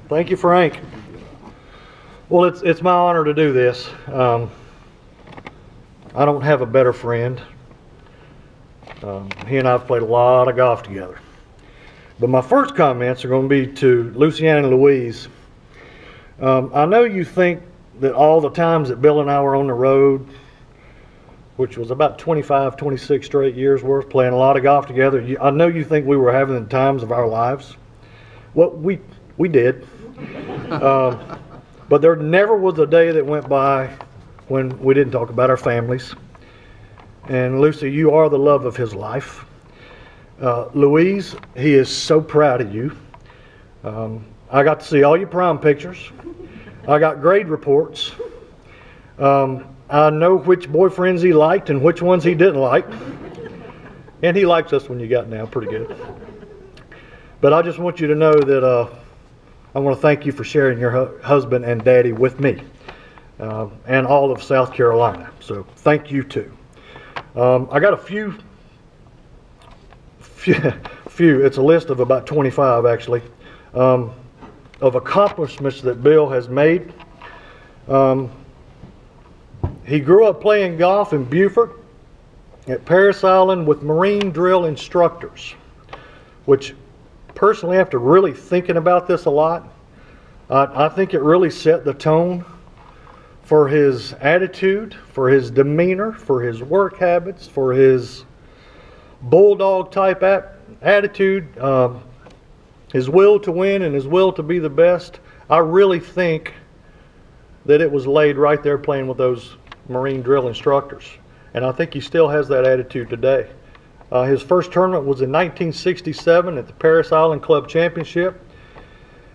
Thank you, Frank. Well, it's my honor to do this. I don't have a better friend. He and I have played a lot of golf together. But my first comments are going to be to Lucianne and Louise. I know you think that all the times that Bill and I were on the road, which was about 25, 26 straight years worth, playing a lot of golf together, I know you think we were having the times of our lives. Well, we did. But there never was a day that went by when we didn't talk about our families. And Lucy, you are the love of his life. Louise, he is so proud of you. I got to see all your prom pictures. I got grade reports. I know which boyfriends he liked and which ones he didn't like. And he likes us when you got now pretty good. But I just want you to know that I want to thank you for sharing your husband and daddy with me and all of South Carolina. So thank you too. I got a few, it's a list of about 25 actually, of accomplishments that Bill has made. He grew up playing golf in Beaufort at Paris Island with Marine drill instructors, which personally, after really thinking about this a lot, I think it really set the tone for his attitude, for his demeanor, for his work habits, for his bulldog type attitude, his will to win and his will to be the best. I really think that it was laid right there playing with those Marine drill instructors. And I think he still has that attitude today. His first tournament was in 1967 at the Paris Island Club Championship.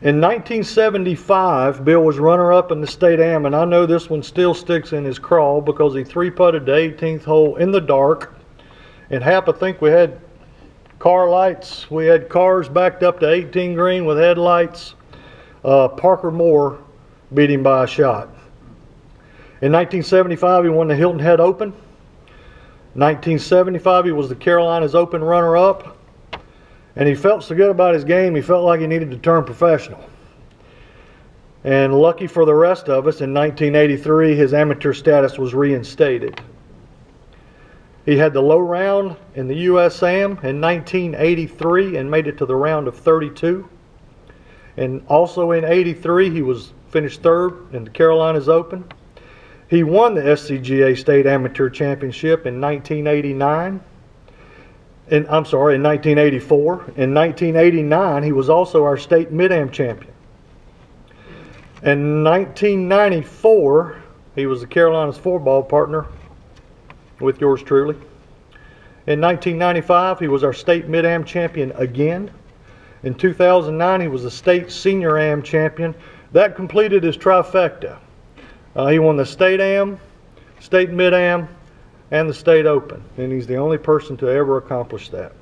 In 1975, Bill was runner-up in the state am, and I know this one still sticks in his craw because he three-putted the 18th hole in the dark. And Hap, I think we had car lights. We had cars backed up to 18 green with headlights. Parker Moore beat him by a shot. In 1975, he won the Hilton Head Open. 1975, he was the Carolinas Open runner-up. And he felt so good about his game, he felt like he needed to turn professional. And lucky for the rest of us, in 1983, his amateur status was reinstated. He had the low round in the USAM in 1983 and made it to the round of 32. And also in 83, he was finished third in the Carolinas Open. He won the SCGA State Amateur Championship in 1989. In 1984. In 1989, he was also our state Mid-Am champion. In 1994, he was the Carolinas four-ball partner with yours truly. In 1995, he was our state Mid-Am champion again. In 2009, he was the state Senior Am champion. That completed his trifecta. He won the State Am, State Mid-Am, and the State Open, and he's the only person to ever accomplish that.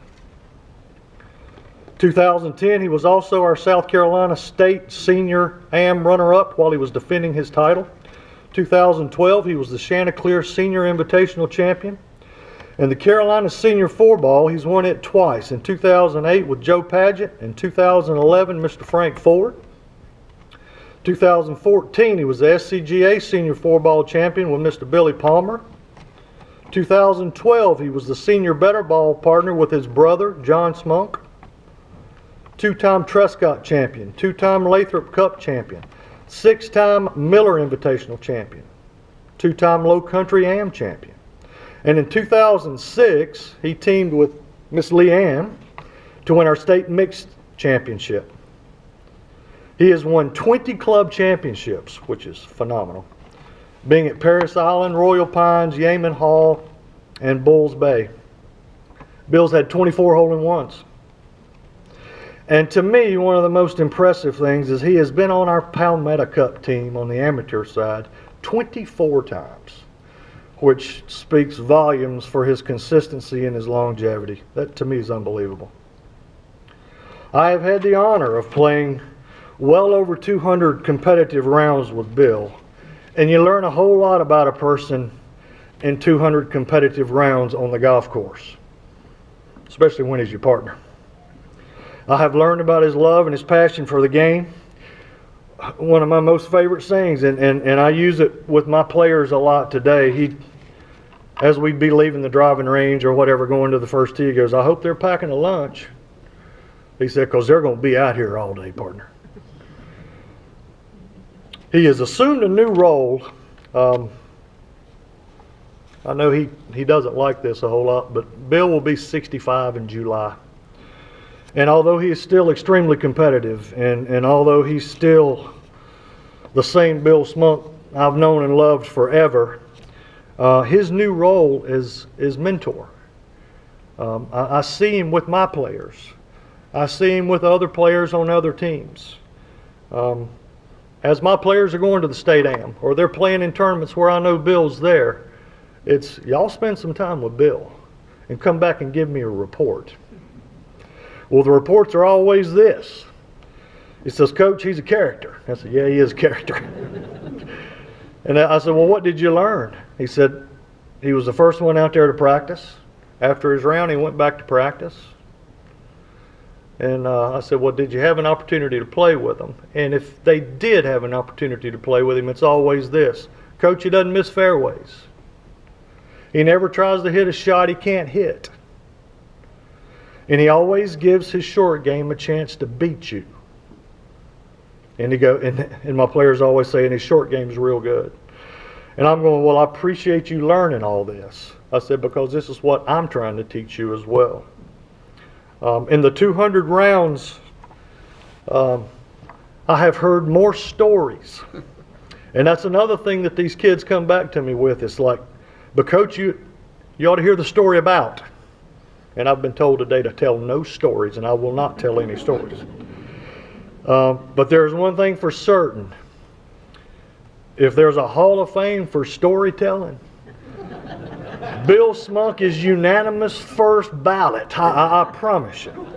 2010, he was also our South Carolina State Senior Am runner-up while he was defending his title. 2012, he was the Chanticleer Senior Invitational champion. And the Carolina Senior Four-Ball, he's won it twice, in 2008 with Joe Padgett, and 2011, Mr. Frank Ford. 2014, he was the SCGA Senior Four-Ball champion with Mr. Billy Palmer. 2012, he was the Senior Better Ball partner with his brother, John Smunk. Two-time Trescott champion, two-time Lathrop Cup champion, six-time Miller Invitational champion, two-time Low Country Am champion. And in 2006, he teamed with Miss Leanne to win our state mixed championship. He has won 20 club championships, which is phenomenal, being at Paris Island, Royal Pines, Yeaman Hall, and Bulls Bay. Bill's had 24 hole-in-ones. And to me, one of the most impressive things is he has been on our Palmetto Cup team on the amateur side 24 times, which speaks volumes for his consistency and his longevity. That to me is unbelievable. I have had the honor of playing well over 200 competitive rounds with Bill. And you learn a whole lot about a person in 200 competitive rounds on the golf course, especially when he's your partner. I have learned about his love and his passion for the game, one of my most favorite sayings, and I use it with my players a lot today. As we'd be leaving the driving range or whatever, going to the first tee, he goes, I hope they're packing a lunch. He said, because they're going to be out here all day, partner. He has assumed a new role. I know he doesn't like this a whole lot, but Bill will be 65 in July. And although he is still extremely competitive, and although he's still the same Bill Smunk I've known and loved forever, his new role is mentor. I see him with my players. I see him with other players on other teams. As my players are going to the State Am, or they're playing in tournaments where I know Bill's there, it's y'all spend some time with Bill and come back and give me a report. Well, the reports are always this. He says, Coach, he's a character. I said, yeah, he is a character. And I said, well, what did you learn? He said, he was the first one out there to practice. After his round, he went back to practice. And I said, well, did you have an opportunity to play with him? And if they did have an opportunity to play with him, it's always this. Coach, he doesn't miss fairways. He never tries to hit a shot he can't hit. And he always gives his short game a chance to beat you. And and my players always say, and his short game's real good. And I'm going, well, I appreciate you learning all this. I said, because this is what I'm trying to teach you as well. In the 200 rounds, I have heard more stories. And that's another thing that these kids come back to me with. It's like, but Coach, you ought to hear the story about. And I've been told today to tell no stories, and I will not tell any stories. But there's one thing for certain. If there's a Hall of Fame for storytelling, Bill Smunk is unanimous first ballot. I promise you.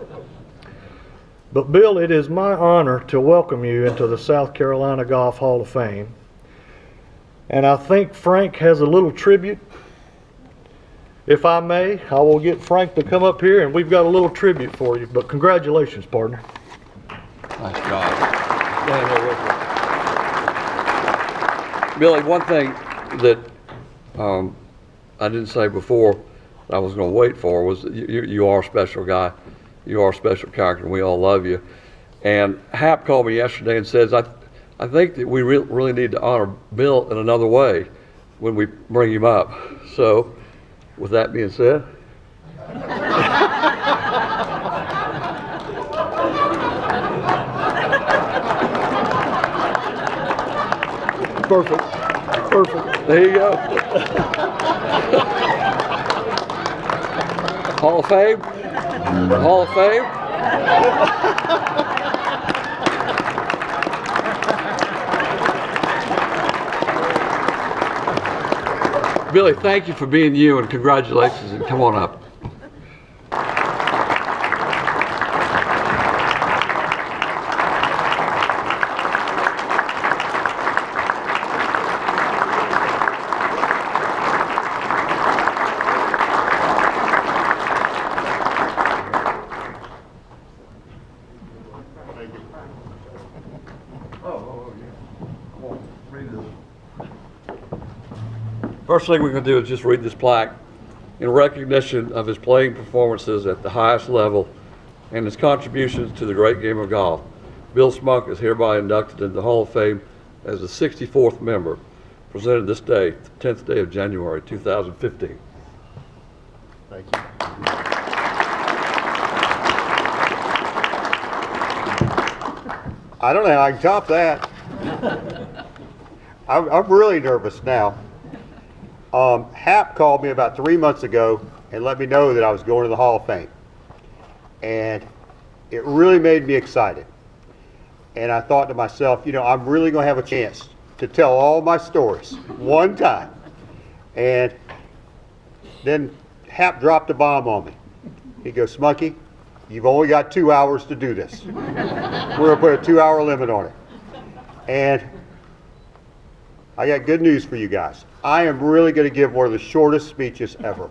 But Bill, it is my honor to welcome you into the South Carolina Golf Hall of Fame. And I think Frank has a little tribute. If I may, I will get Frank to come up here, and we've got a little tribute for you. But congratulations, partner. Nice job. Billy, one thing that I didn't say before I was going to wait for was that you are a special guy. You are a special character, and we all love you. And Hap called me yesterday and says, I think that we really need to honor Bill in another way when we bring him up. So, with that being said. Perfect. There you go. Hall of Fame. Hall of Fame. Billy, thank you for being you, and congratulations, and come on up. First thing we're going to do is just read this plaque in recognition of his playing performances at the highest level and his contributions to the great game of golf. Bill Smunk is hereby inducted into the Hall of Fame as the 64th member, presented this day, the 10th day of January, 2015. Thank you. I don't know how I can top that. I'm really nervous now. Hap called me about 3 months ago and let me know that I was going to the Hall of Fame. And it really made me excited. And I thought to myself, you know, I'm really going to have a chance to tell all my stories one time. And then Hap dropped a bomb on me. He goes, Smunky, you've only got 2 hours to do this. We're going to put a 2-hour limit on it. And I got good news for you guys. I am really going to give one of the shortest speeches ever.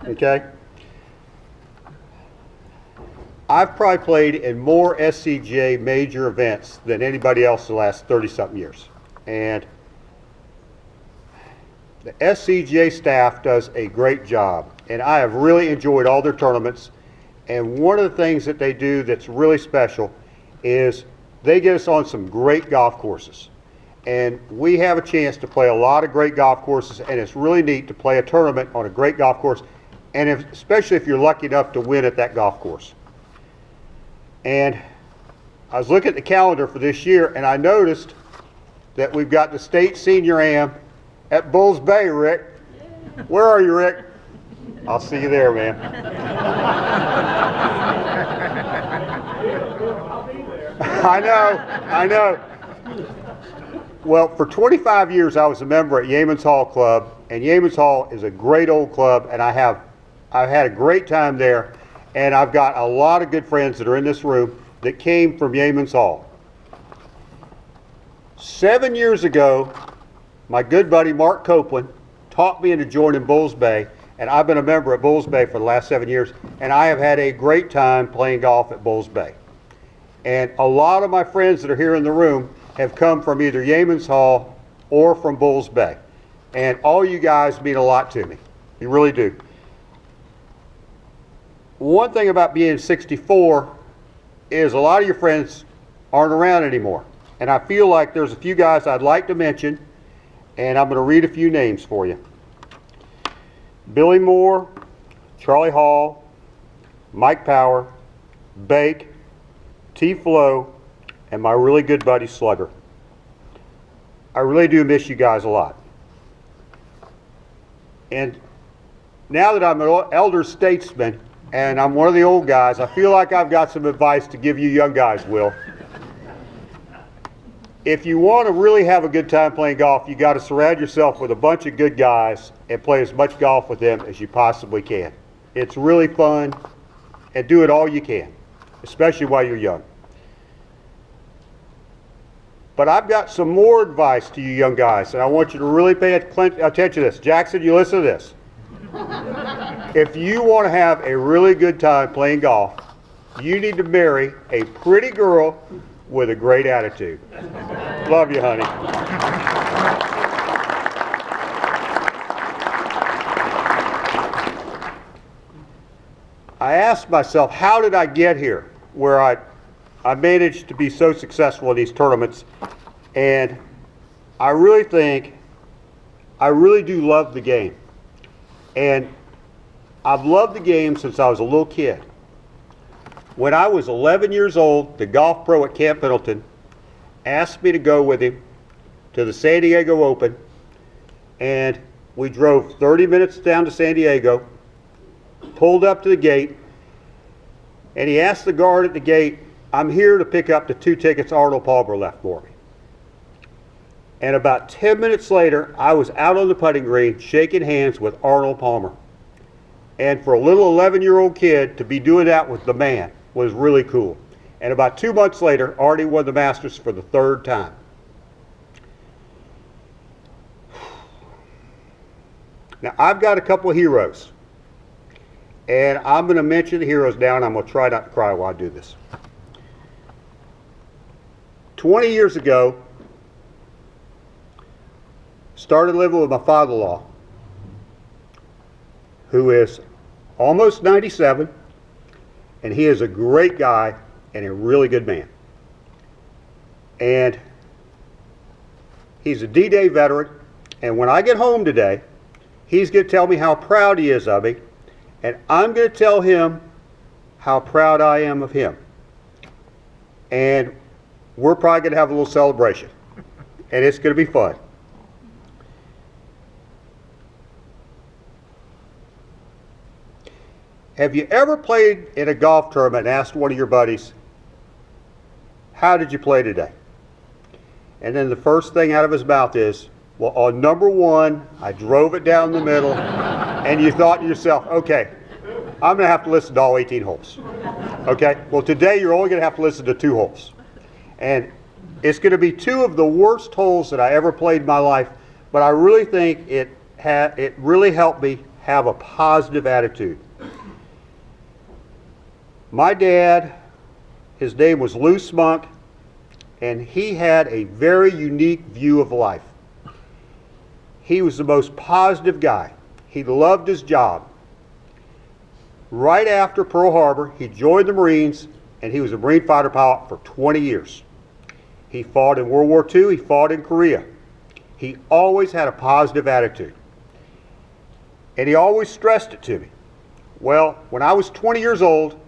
Okay? I've probably played in more SCGA major events than anybody else in the last 30-something years. And the SCGA staff does a great job. And I have really enjoyed all their tournaments. And one of the things that they do that's really special is they get us on some great golf courses. And we have a chance to play a lot of great golf courses, and it's really neat to play a tournament on a great golf course, and especially if you're lucky enough to win at that golf course. And I was looking at the calendar for this year, and I noticed that we've got the state senior am at Bulls Bay, Rick. Where are you, Rick? I'll see you there, man. I know. Well, for 25 years I was a member at Yeamans Hall Club, and Yeamans Hall is a great old club, and I've had a great time there, and I've got a lot of good friends that are in this room that came from Yeamans Hall. 7 years ago, my good buddy Mark Copeland talked me into joining Bulls Bay, and I've been a member at Bulls Bay for the last 7 years, and I have had a great time playing golf at Bulls Bay. And a lot of my friends that are here in the room have come from either Yeamans Hall or from Bulls Bay. And all you guys mean a lot to me. You really do. One thing about being 64 is a lot of your friends aren't around anymore. And I feel like there's a few guys I'd like to mention, and I'm going to read a few names for you. Billy Moore, Charlie Hall, Mike Power, Bake, T. Flo, and my really good buddy Slugger. I really do miss you guys a lot. And now that I'm an elder statesman and I'm one of the old guys, I feel like I've got some advice to give you young guys, Will. If you want to really have a good time playing golf, you got to surround yourself with a bunch of good guys and play as much golf with them as you possibly can. It's really fun, and do it all you can, especially while you're young. But I've got some more advice to you young guys, and I want you to really pay attention to this. Jackson, you listen to this. If you want to have a really good time playing golf, you need to marry a pretty girl with a great attitude. Love you, honey. I asked myself, how did I get here where I managed to be so successful in these tournaments? And I really think, I really do love the game. And I've loved the game since I was a little kid. When I was 11 years old, the golf pro at Camp Pendleton asked me to go with him to the San Diego Open, and we drove 30 minutes down to San Diego, pulled up to the gate, and he asked the guard at the gate, "I'm here to pick up the 2 tickets Arnold Palmer left for me." And about 10 minutes later, I was out on the putting green shaking hands with Arnold Palmer. And for a little 11-year-old kid to be doing that with the man was really cool. And about 2 months later, Artie won the Masters for the 3rd time. Now, I've got a couple of heroes. And I'm going to mention the heroes now, and I'm going to try not to cry while I do this. 20 years ago, started living with my father-in-law, who is almost 97, and he is a great guy and a really good man. And he's a D-Day veteran, and when I get home today, he's going to tell me how proud he is of me, and I'm going to tell him how proud I am of him. And we're probably going to have a little celebration, and it's going to be fun. Have you ever played in a golf tournament and asked one of your buddies, "How did you play today?" And then the first thing out of his mouth is, "Well, on number 1, I drove it down the middle," and you thought to yourself, okay, I'm going to have to listen to all 18 holes. Okay? Well, today you're only going to have to listen to 2 holes. And it's going to be 2 of the worst holes that I ever played in my life, but I really think it really helped me have a positive attitude. My dad, his name was Lou Smunk, and he had a very unique view of life. He was the most positive guy. He loved his job. Right after Pearl Harbor, he joined the Marines, and he was a Marine fighter pilot for 20 years. He fought in World War II, he fought in Korea. He always had a positive attitude. And he always stressed it to me. Well, when I was 20 years old,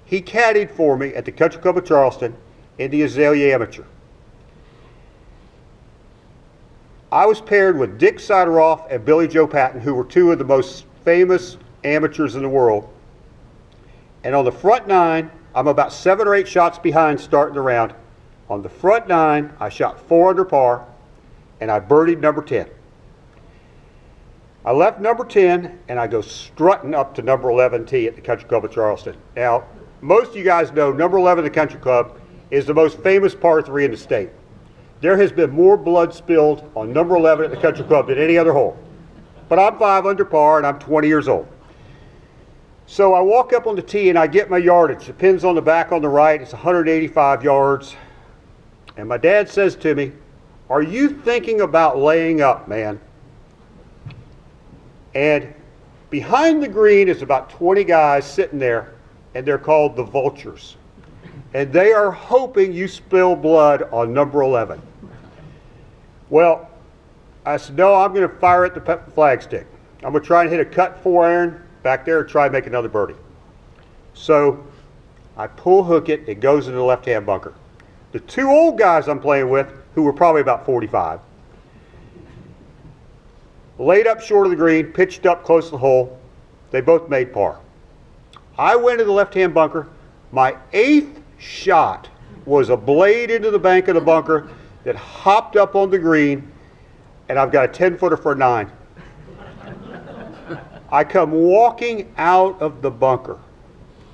he caddied for me at the Country Club of Charleston in the Azalea Amateur. I was paired with Dick Sideroff and Billy Joe Patton, who were two of the most famous amateurs in the world. And on the front nine, I'm about 7 or 8 shots behind starting the round. On the front nine, I shot 4 under par, and I birdied number 10. I left number 10, and I go strutting up to number 11 tee at the Country Club of Charleston. Now, most of you guys know number 11 at the Country Club is the most famous par 3 in the state. There has been more blood spilled on number 11 at the Country Club than any other hole. But I'm 5 under par, and I'm 20 years old. So I walk up on the tee, and I get my yardage. The pin's on the back on the right. It's 185 yards. And my dad says to me, "Are you thinking about laying up, man?" And behind the green is about 20 guys sitting there, and they're called the Vultures. And they are hoping you spill blood on number 11. Well, I said, no, I'm going to fire at the flagstick. I'm going to try and hit a cut 4-iron back there and try and make another birdie. So I pull hook it, it goes into the left-hand bunker. The 2 old guys I'm playing with, who were probably about 45, laid up short of the green, pitched up close to the hole. They both made par. I went to the left-hand bunker. My 8th shot was a blade into the bank of the bunker that hopped up on the green, and I've got a 10-footer for a 9. I come walking out of the bunker,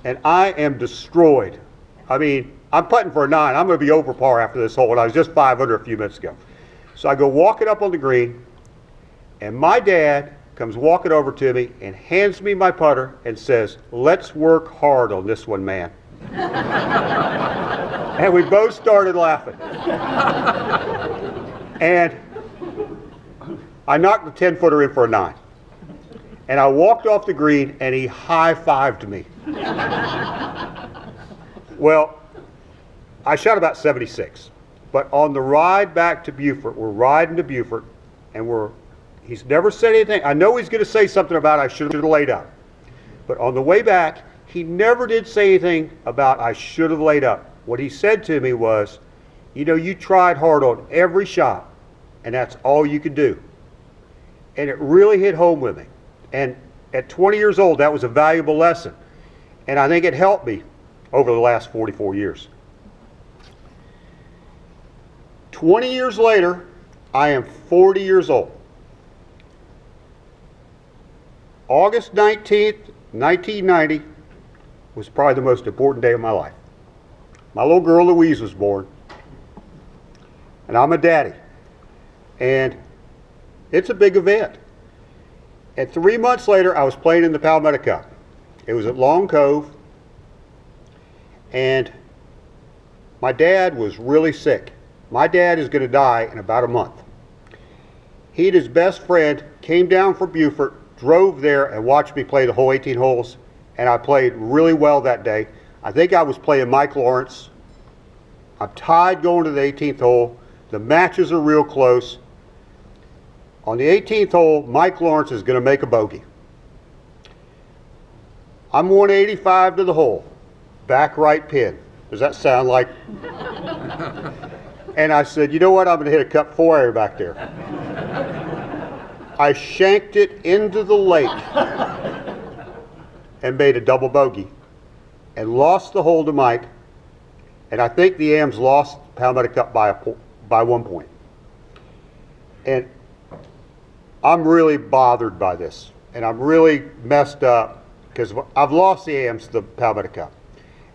and I am destroyed. I mean, I'm putting for a 9. I'm going to be over par after this hole, and I was just 5 under a few minutes ago. So I go walking up on the green, and my dad comes walking over to me and hands me my putter and says, "Let's work hard on this one, man." And we both started laughing. And I knocked the 10-footer in for a 9. And I walked off the green, and he high-fived me. Well, I shot about 76. But on the ride back to Beaufort, we're riding to Beaufort, and he's never said anything. I know he's going to say something about I should have laid up. But on the way back, he never did say anything about I should have laid up. What he said to me was, you know, you tried hard on every shot, and that's all you could do. And it really hit home with me. And at 20 years old, that was a valuable lesson. And I think it helped me over the last 44 years. 20 years later, I am 40 years old. August 19th, 1990 was probably the most important day of my life. My little girl Louise was born, and I'm a daddy. And it's a big event. And 3 months later, I was playing in the Palmetto Cup. It was at Long Cove, and my dad was really sick. My dad is going to die in about a month. He and his best friend came down from Beaufort, drove there, and watched me play the whole 18 holes, and I played really well that day. I think I was playing Mike Lawrence. I'm tied going to the 18th hole. The matches are real close. On the 18th hole, Mike Lawrence is going to make a bogey. I'm 185 to the hole, back right pin. Does that sound like? And I said, you know what, I'm going to hit a cut 4-iron back there. I shanked it into the lake and made a double bogey and lost the hole to Mike. And I think the Ams lost Palmetto Cup by 1 point. And I'm really bothered by this. And I'm really messed up because I've lost the Ams the Palmetto Cup.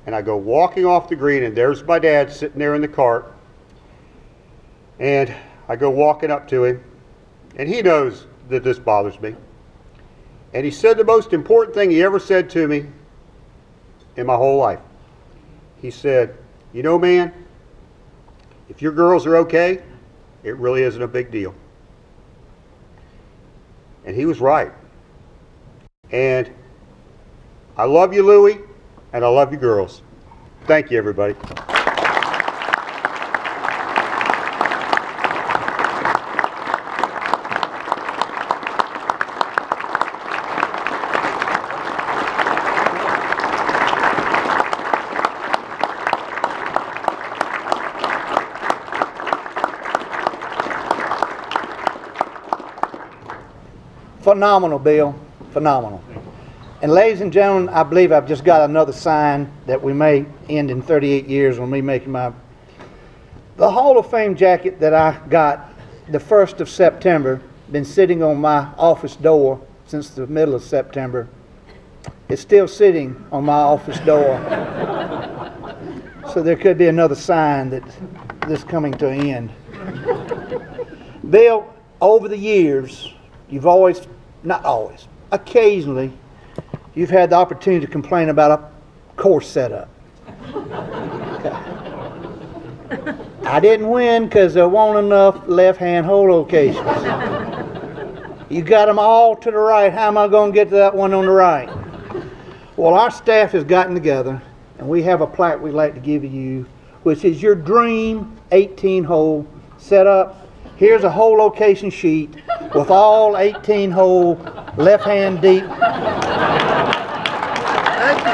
And I go walking off the green, and there's my dad sitting there in the cart. And I go walking up to him, and he knows that this bothers me. And he said the most important thing he ever said to me in my whole life. He said, you know, man, if your girls are okay, it really isn't a big deal. And he was right. And I love you, Louie, and I love you, girls. Thank you, everybody. Phenomenal, Bill. Phenomenal. And ladies and gentlemen, I believe I've just got another sign that we may end in 38 years when me making the Hall of Fame jacket that I got the 1st of September, been sitting on my office door since the middle of September. It's still sitting on my office door. So there could be another sign that this coming to an end. Bill, over the years, you've always, not always, occasionally, you've had the opportunity to complain about a course setup. Okay. I didn't win because there weren't enough left-hand hole locations. You got them all to the right. How am I going to get to that one on the right? Well, our staff has gotten together, and we have a plaque we'd like to give you, which is your dream 18-hole setup. Here's a hole location sheet with all 18 hole left hand deep. Thank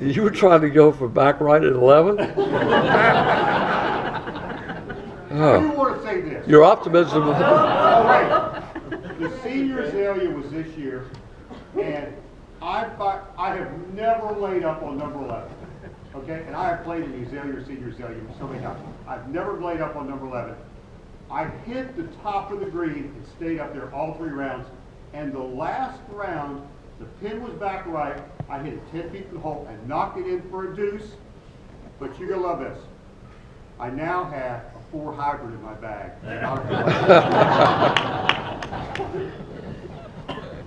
You were trying to go for back right at 11? I do want to say this. Your optimism. Oh, wait. The senior azalea was this year, and I have never laid up on number 11. Okay, and I have played in the azalea or senior azalea so many times. I've never laid up on number 11. I hit the top of the green and stayed up there all 3 rounds. And the last round, the pin was back right. I hit it 10 feet from the hole and knocked it in for a deuce. But you're gonna love this. I now have a 4 hybrid in my bag.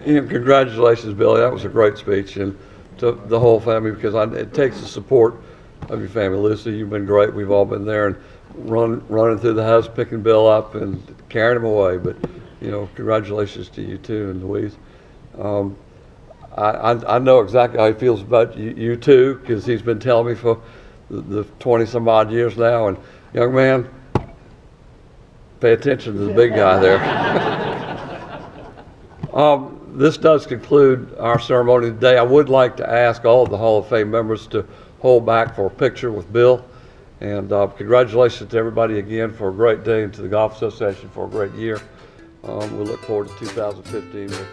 Congratulations, Billy. That was a great speech, and to the whole family, because it takes the support of your family. Lucy, you've been great. We've all been there and running through the house, picking Bill up and carrying him away. But congratulations to you too, and Louise. I know exactly how he feels about you too, because he's been telling me for the 20 some odd years now. And young man, pay attention to the big guy there. This does conclude our ceremony today. I would like to ask all of the Hall of Fame members to hold back for a picture with Bill. And congratulations to everybody again for a great day, and to the Golf Association for a great year. We look forward to 2015 with